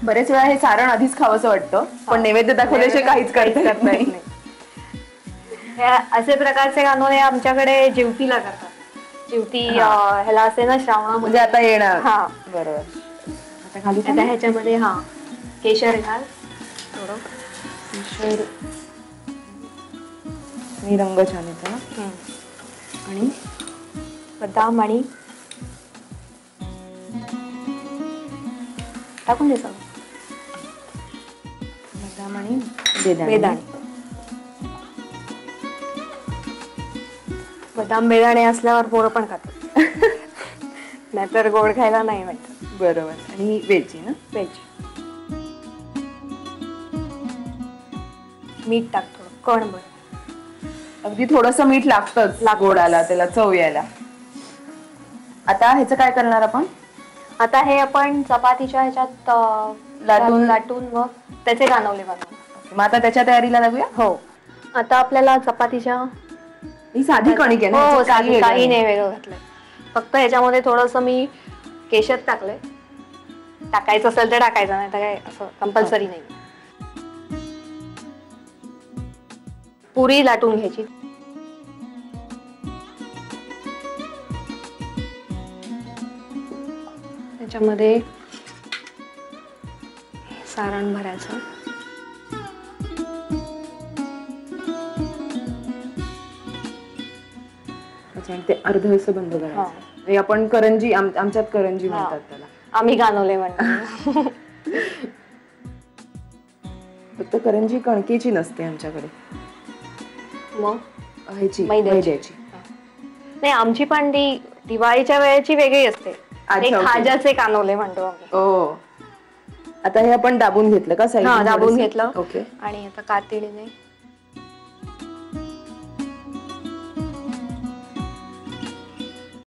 बरेच वेळा हे सारण आधीच खावंसं वाटतं, पण नैवेद्य दाखवल्याशिवाय काहीच करता नाही. असे प्रकारचे कानोले आमच्याकडे जेवतीला करतात. जेवती ह्याला असते ना श्रावणामध्ये, म्हणजे आता येणार. हा बरोबर. आता खाली आता ह्याच्यामध्ये केशर घाल थोडं. केशर आणि रंग छान येतो ना. आणि बदाम आणि टाकून दे सगळं. बदाम आणि बेदाणे. बदाम बेदाणे असल्यावर पोरं पण खातात. नाहीतर गोड खायला नाही वाटत. बरोबर. आणि वेलची ना. वेलची. मीठ टाक थोडं कणभर. अगदी थोडंसं मीठ लागतंच गोडाला, त्याला चव यायला. आता ह्याचं काय करणार आपण? आता हे आपण चपातीच्या ह्याच्यात लाटून मग त्याचे कानवले बनवू. मग आता त्याच्या तयारीला लागूया. हो. आता आपल्याला चपातीच्या ही साधी कणिक आहे ना. हो काही नाही वेगळं घातलंय. फक्त ह्याच्यामध्ये थोडंसं मी केशर टाकलंय. टाकायचं असेल तर टाकायचं, नाही तर काय असं कंपल्सरी नाही. पुरी लाटून घ्यायची. त्याच्यामध्ये सारण भरायचं. ते अर्ध असं बंद करायचं. आपण करंजी, आमच्यात करंजी म्हणतात त्याला. आम्ही कानवले म्हणतो. फक्त करंजी कणकेची नसते आमच्याकडे, मग ह्याची मैद्याची. नाही, आमची पण ती दिवाळीच्या वेळेची वेगळी असते. खाज्याचे कानवले म्हणतो आम्ही. ओ, आता हे आपण दाबून घेतलं का? दाबून घेतलं. ओके. आणि आता कातडीने